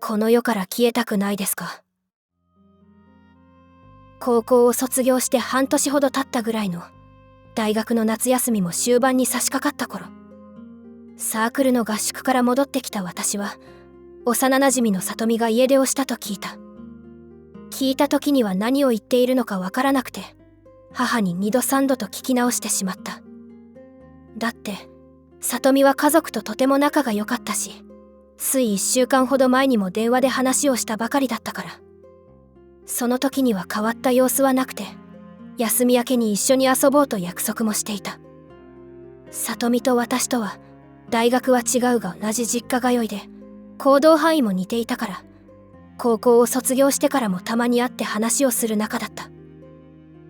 この世から消えたくないですか？高校を卒業して半年ほど経ったぐらいの大学の夏休みも終盤に差し掛かった頃、サークルの合宿から戻ってきた私は幼なじみの里美が家出をしたと聞いた。聞いた時には何を言っているのかわからなくて、母に2度3度と聞き直してしまった。だって里美は家族ととても仲が良かったし、つい1週間ほど前にも電話で話をしたばかりだったから。その時には変わった様子はなくて、休み明けに一緒に遊ぼうと約束もしていた。里美と私とは大学は違うが同じ実家通いで、行動範囲も似ていたから、高校を卒業してからもたまに会って話をする仲だった。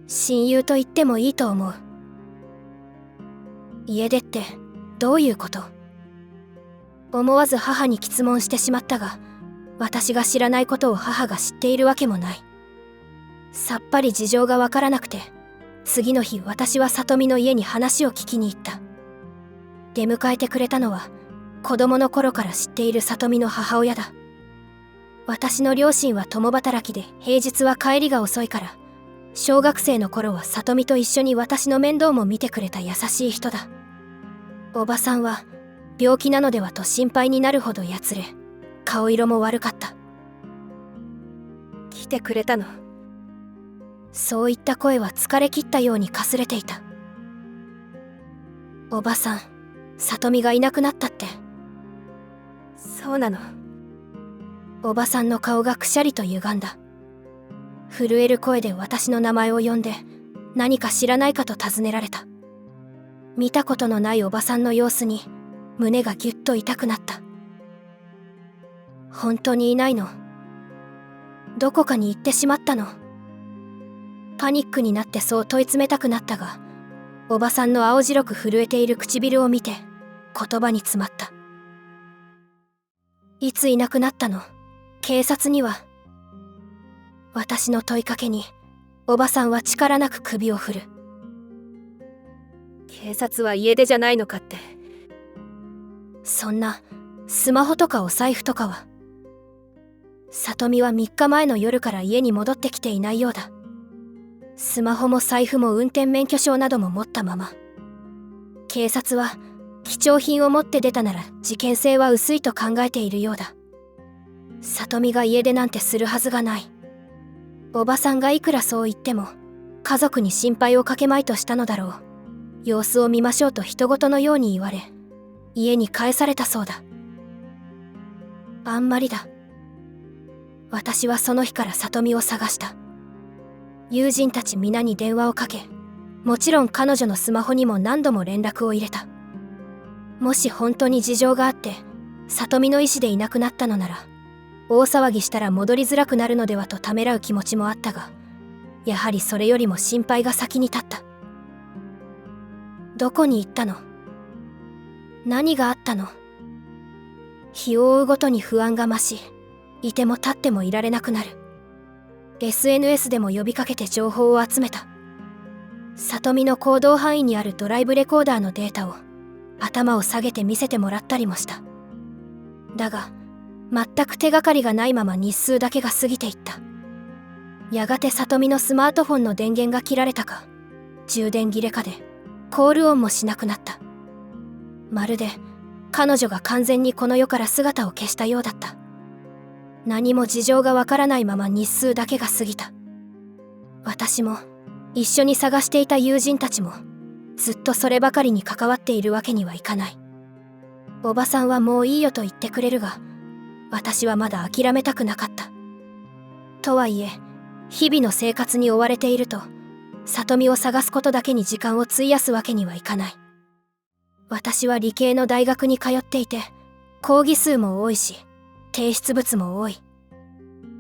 親友と言ってもいいと思う。家出ってどういうこと？思わず母に詰問してしまったが、私が知らないことを母が知っているわけもない。さっぱり事情がわからなくて、次の日私は里美の家に話を聞きに行った。出迎えてくれたのは子供の頃から知っている里美の母親だ。私の両親は共働きで平日は帰りが遅いから、小学生の頃は里美と一緒に私の面倒も見てくれた優しい人だ。おばさんは病気なのではと心配になるほどやつれ、顔色も悪かった。来てくれたの？そういった声は疲れ切ったようにかすれていた。おばさん、里美がいなくなったって。そうなの。おばさんの顔がくしゃりと歪んだ。震える声で私の名前を呼んで、何か知らないかと尋ねられた。見たことのないおばさんの様子に胸がぎゅっと痛くなった。本当にいないの？どこかに行ってしまったの？パニックになってそう問い詰めたくなったが、おばさんの青白く震えている唇を見て言葉に詰まった。いついなくなったの？警察には？私の問いかけにおばさんは力なく首を振る。警察は家出じゃないのかって。そんなスマホとかお財布とかは？里美は3日前の夜から家に戻ってきていないようだ。スマホも財布も運転免許証なども持ったまま。警察は貴重品を持って出たなら事件性は薄いと考えているようだ。里美が家出なんてするはずがない。おばさんがいくらそう言っても家族に心配をかけまいとしたのだろう。様子を見ましょうと人事のように言われ、家に帰されたそうだ。あんまりだ。私はその日から里美を探した。友人たち皆に電話をかけ、もちろん彼女のスマホにも何度も連絡を入れた。もし本当に事情があって里美の意思でいなくなったのなら、大騒ぎしたら戻りづらくなるのではとためらう気持ちもあったが、やはりそれよりも心配が先に立った。どこに行ったの？何があったの？日を追うごとに不安が増し、いても立ってもいられなくなる。SNS でも呼びかけて情報を集めた。里美の行動範囲にあるドライブレコーダーのデータを頭を下げて見せてもらったりもした。だが全く手がかりがないまま日数だけが過ぎていった。やがて里美のスマートフォンの電源が切られたか、充電切れかでコール音もしなくなった。まるで彼女が完全にこの世から姿を消したようだった。何も事情がわからないまま日数だけが過ぎた。私も一緒に探していた友人たちもずっとそればかりに関わっているわけにはいかない。おばさんはもういいよと言ってくれるが、私はまだ諦めたくなかった。とはいえ日々の生活に追われていると、里美を探すことだけに時間を費やすわけにはいかない。私は理系の大学に通っていて、講義数も多いし提出物も多い。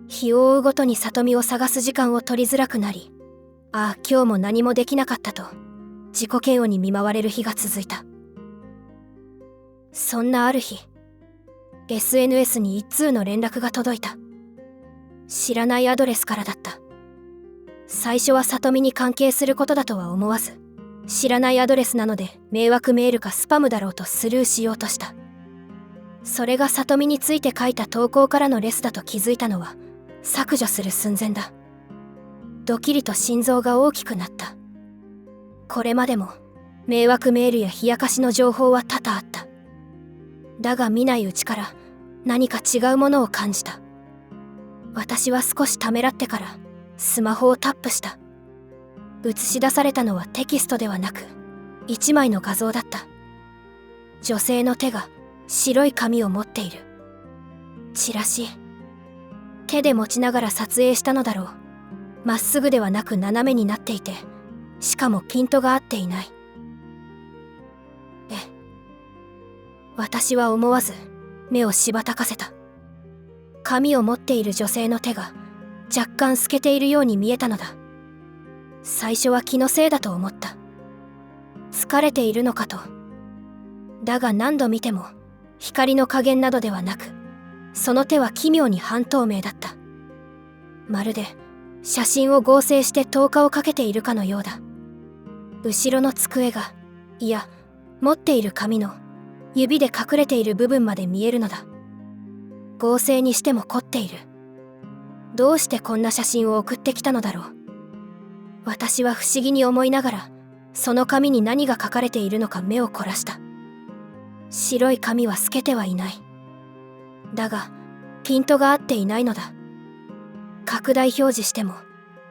日を追うごとに里美を探す時間を取りづらくなり、ああ今日も何もできなかったと自己嫌悪に見舞われる日が続いた。そんなある日、SNS に一通の連絡が届いた。知らないアドレスからだった。最初は里美に関係することだとは思わず、知らないアドレスなので迷惑メールかスパムだろうとスルーしようとした。それが里美について書いた投稿からのレスだと気づいたのは削除する寸前だ。ドキリと心臓が大きくなった。これまでも迷惑メールや冷やかしの情報は多々あった。だが見ないうちから何か違うものを感じた。私は少しためらってからスマホをタップした。映し出されたのはテキストではなく一枚の画像だった。女性の手が白い紙を持っている。チラシ。手で持ちながら撮影したのだろう。まっすぐではなく斜めになっていて、しかもピントが合っていない。私は思わず目をしばたかせた。紙を持っている女性の手が若干透けているように見えたのだ。最初は気のせいだと思った。疲れているのかと。だが何度見ても光の加減などではなく、その手は奇妙に半透明だった。まるで写真を合成して透過をかけているかのようだ。後ろの机が、いや、持っている紙の指で隠れている部分まで見えるのだ。合成にしても凝っている。どうしてこんな写真を送ってきたのだろう。私は不思議に思いながら、その紙に何が書かれているのか目を凝らした。白い紙は透けてはいない。だが、ピントが合っていないのだ。拡大表示しても、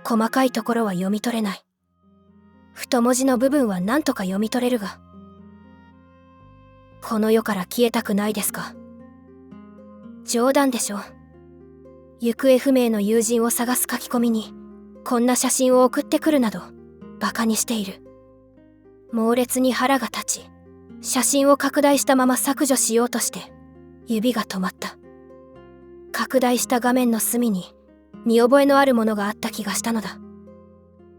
細かいところは読み取れない。太文字の部分は何とか読み取れるが、この世から消えたくないですか？冗談でしょ。行方不明の友人を探す書き込みに、こんな写真を送ってくるなど、バカにしている。猛烈に腹が立ち、写真を拡大したまま削除しようとして、指が止まった。拡大した画面の隅に、見覚えのあるものがあった気がしたのだ。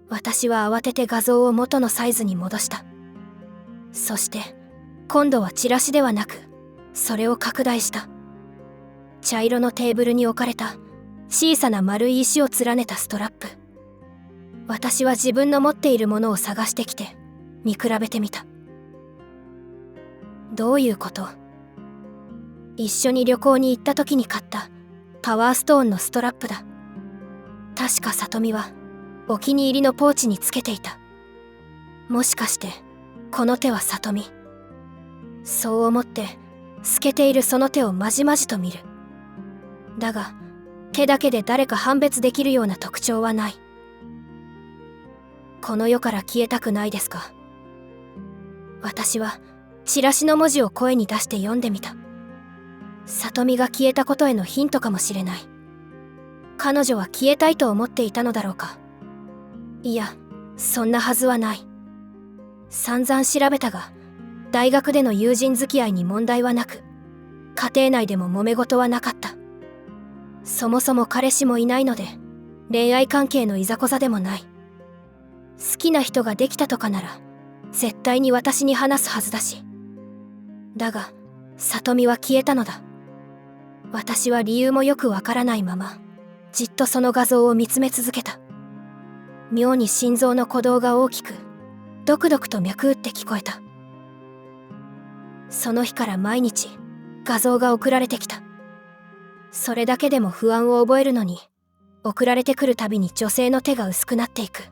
私は慌てて画像を元のサイズに戻した。そして、今度はチラシではなく、それを拡大した。茶色のテーブルに置かれた小さな丸い石を連ねたストラップ。私は自分の持っているものを探してきて見比べてみた。どういうこと？一緒に旅行に行った時に買ったパワーストーンのストラップだ。確か里美はお気に入りのポーチにつけていた。もしかしてこの手は里美。そう思って透けているその手をまじまじと見る。だが手だけで誰か判別できるような特徴はない。この世から消えたくないですか？私はチラシの文字を声に出して読んでみた。里美が消えたことへのヒントかもしれない。彼女は消えたいと思っていたのだろうか。いや、そんなはずはない。散々調べたが、大学での友人付き合いに問題はなく、家庭内でも揉め事はなかった。そもそも彼氏もいないので、恋愛関係のいざこざでもない。好きな人ができたとかなら、絶対に私に話すはずだし。だが、里美は消えたのだ。私は理由もよくわからないまま、じっとその画像を見つめ続けた。妙に心臓の鼓動が大きく、ドクドクと脈打って聞こえた。その日から毎日、画像が送られてきた。それだけでも不安を覚えるのに、送られてくるたびに女性の手が薄くなっていく。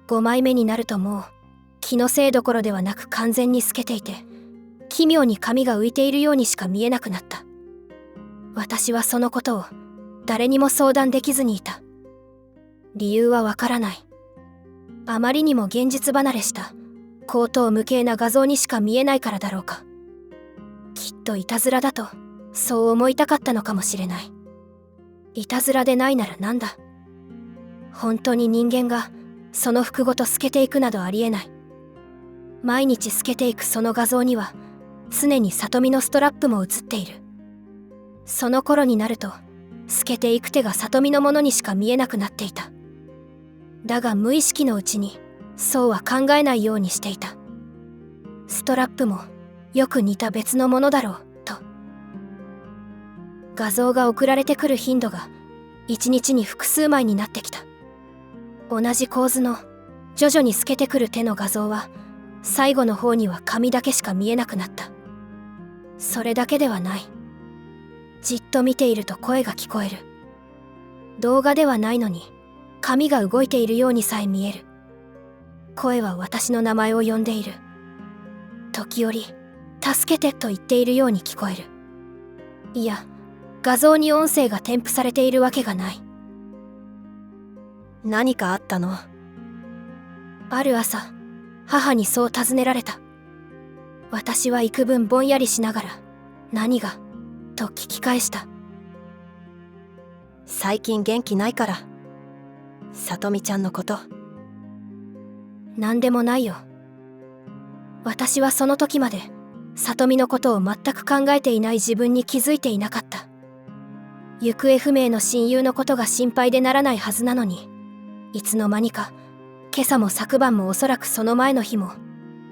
5枚目になるともう、気のせいどころではなく完全に透けていて、奇妙に髪が浮いているようにしか見えなくなった。私はそのことを誰にも相談できずにいた。理由はわからない。あまりにも現実離れした荒唐無稽な画像にしか見えないからだろうか。きっといたずらだとそう思いたかったのかもしれない。いたずらでないならなんだ。本当に人間がその服ごと透けていくなどありえない。毎日透けていくその画像には常に里美のストラップも映っている。その頃になると透けていく手が里美のものにしか見えなくなっていた。だが無意識のうちにそうは考えないようにしていた。ストラップもよく似た別のものだろうと。画像が送られてくる頻度が1日に複数枚になってきた。同じ構図の徐々に透けてくる手の画像は最後の方には紙だけしか見えなくなった。それだけではない。じっと見ていると声が聞こえる。動画ではないのに紙が動いているようにさえ見える。声は私の名前を呼んでいる。時折助けてと言っているように聞こえる。いや、画像に音声が添付されているわけがない。何かあったの？ある朝、母にそう尋ねられた。私は幾分ぼんやりしながら、何がと聞き返した。最近元気ないから。さとみちゃんのこと。なんでもないよ。私はその時までさとみのことを全く考えていない自分に気づいていなかった。行方不明の親友のことが心配でならないはずなのに、いつの間にか今朝も昨晩もおそらくその前の日も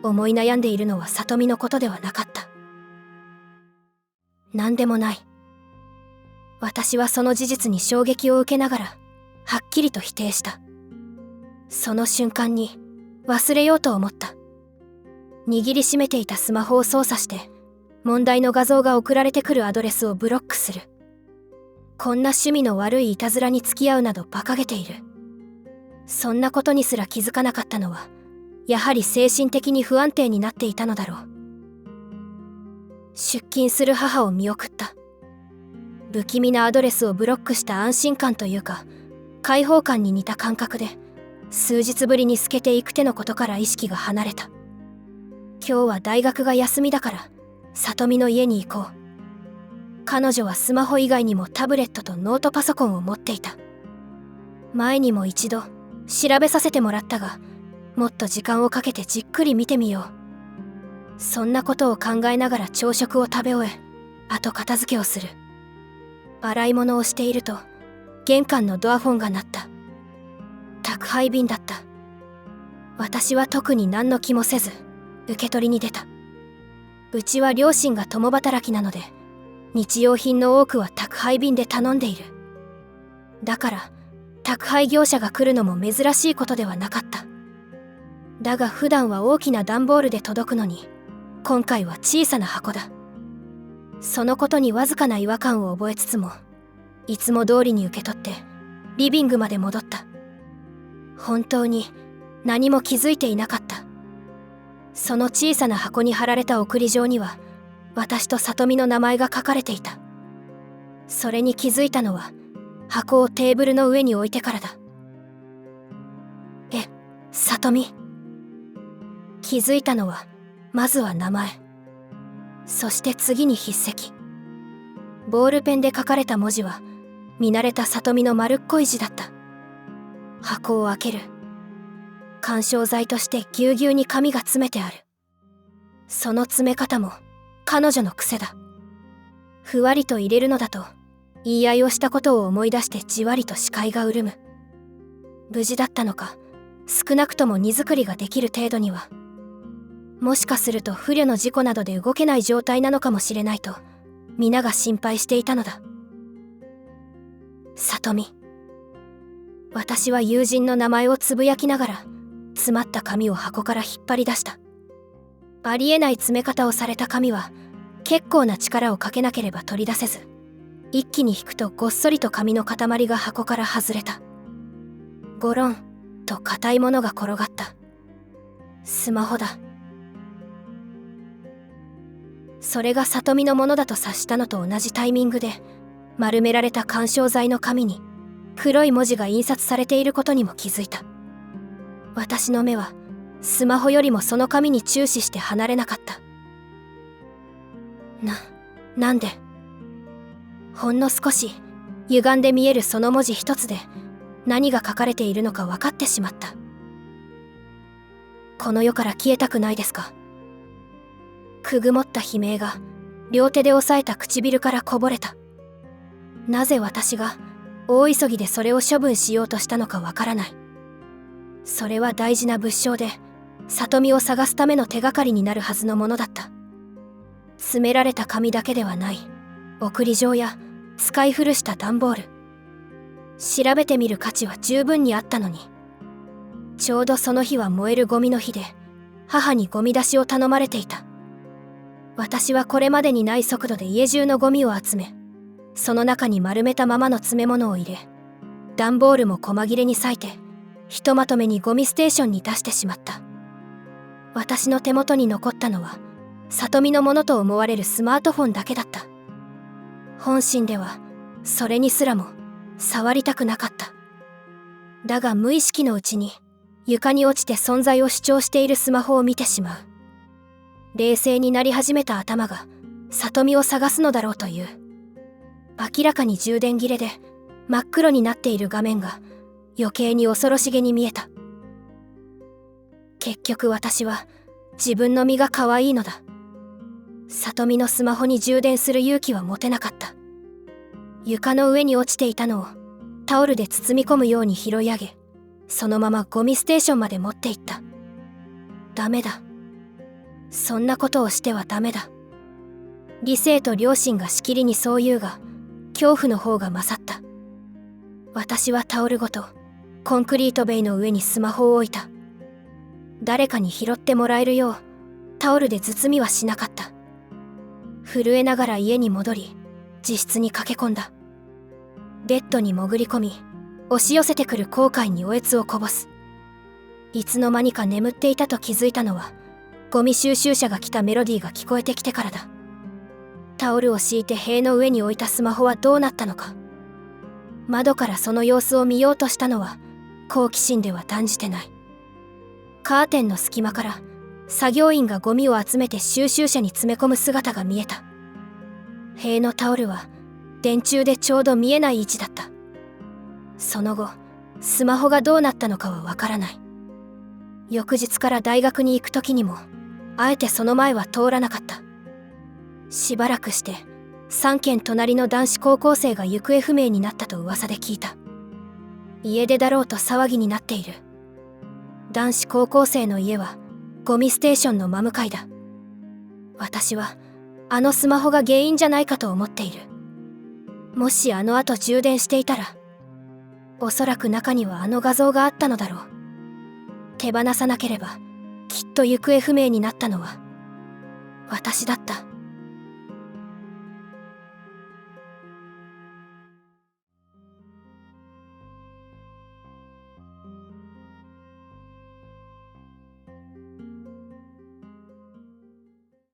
思い悩んでいるのはさとみのことではなかった。なんでもない。私はその事実に衝撃を受けながらはっきりと否定した。その瞬間に忘れようと思った。握りしめていたスマホを操作して問題の画像が送られてくるアドレスをブロックする。こんな趣味の悪いいたずらに付き合うなど馬鹿げている。そんなことにすら気づかなかったのはやはり精神的に不安定になっていたのだろう。出勤する母を見送った。不気味なアドレスをブロックした安心感というか解放感に似た感覚で数日ぶりに透けていく手のことから意識が離れた。今日は大学が休みだからさとみの家に行こう。彼女はスマホ以外にもタブレットとノートパソコンを持っていた。前にも一度調べさせてもらったが、もっと時間をかけてじっくり見てみよう。そんなことを考えながら朝食を食べ終え、後片付けをする。洗い物をしていると玄関のドアフォンが鳴った。宅配便だった。私は特に何の気もせず受け取りに出た。うちは両親が共働きなので日用品の多くは宅配便で頼んでいる。だから宅配業者が来るのも珍しいことではなかった。だが普段は大きな段ボールで届くのに今回は小さな箱だ。そのことにわずかな違和感を覚えつつもいつも通りに受け取ってリビングまで戻った。本当に何も気づいていなかった。その小さな箱に貼られた送り状には私とさとみの名前が書かれていた。それに気づいたのは箱をテーブルの上に置いてからだ。さとみ。気づいたのはまずは名前、そして次に筆跡。ボールペンで書かれた文字は見慣れたさとみの丸っこい字だった。箱を開ける。緩衝材としてぎゅうぎゅうに紙が詰めてある。その詰め方も彼女の癖だ。ふわりと入れるのだと言い合いをしたことを思い出してじわりと視界が潤む。無事だったのか、少なくとも荷造りができる程度には。もしかすると不慮の事故などで動けない状態なのかもしれないと皆が心配していたのだ。さとみ。私は友人の名前をつぶやきながら詰まった紙を箱から引っ張り出した。ありえない詰め方をされた紙は結構な力をかけなければ取り出せず、一気に引くとごっそりと紙の塊が箱から外れた。ゴロンと硬いものが転がった。スマホだ。それがさとみのものだと察したのと同じタイミングで丸められた緩衝材の紙に黒い文字が印刷されていることにも気づいた。私の目はスマホよりもその紙に注視して離れなかった。なんで。ほんの少し歪んで見えるその文字一つで何が書かれているのか分かってしまった。この世から消えたくないですか。くぐもった悲鳴が両手で押さえた唇からこぼれた。なぜ私が大急ぎでそれを処分しようとしたのかわからない。それは大事な物証で里美を探すための手がかりになるはずのものだった。詰められた紙だけではない送り状や使い古した段ボール。調べてみる価値は十分にあったのに。ちょうどその日は燃えるゴミの日で母にゴミ出しを頼まれていた。私はこれまでにない速度で家中のゴミを集め、その中に丸めたままの詰め物を入れ、段ボールも細切れに裂いて、ひとまとめにゴミステーションに出してしまった。私の手元に残ったのは、里美のものと思われるスマートフォンだけだった。本心では、それにすらも触りたくなかった。だが無意識のうちに、床に落ちて存在を主張しているスマホを見てしまう。冷静になり始めた頭が、里美を探すのだろうという。明らかに充電切れで、真っ黒になっている画面が、余計に恐ろしげに見えた。結局私は、自分の身が可愛いのだ。里美のスマホに充電する勇気は持てなかった。床の上に落ちていたのを、タオルで包み込むように拾い上げ、そのままゴミステーションまで持って行った。ダメだ。そんなことをしてはダメだ。理性と良心がしきりにそう言うが、恐怖の方が勝った。私はタオルごと、コンクリート塀の上にスマホを置いた。誰かに拾ってもらえるよう、タオルで包みはしなかった。震えながら家に戻り、自室に駆け込んだ。ベッドに潜り込み、押し寄せてくる後悔におえつをこぼす。いつの間にか眠っていたと気づいたのは、ゴミ収集車が来たメロディーが聞こえてきてからだ。タオルを敷いて塀の上に置いたスマホはどうなったのか。窓からその様子を見ようとしたのは、好奇心では断じてない。カーテンの隙間から、作業員がゴミを集めて収集車に詰め込む姿が見えた。塀のタオルは、電柱でちょうど見えない位置だった。その後、スマホがどうなったのかはわからない。翌日から大学に行く時にも、あえてその前は通らなかった。しばらくして、3軒隣の男子高校生が行方不明になったと噂で聞いた。家出だろうと騒ぎになっている。男子高校生の家は、ゴミステーションの真向かいだ。私は、あのスマホが原因じゃないかと思っている。もしあの後充電していたら、おそらく中にはあの画像があったのだろう。手放さなければ、きっと行方不明になったのは、私だった。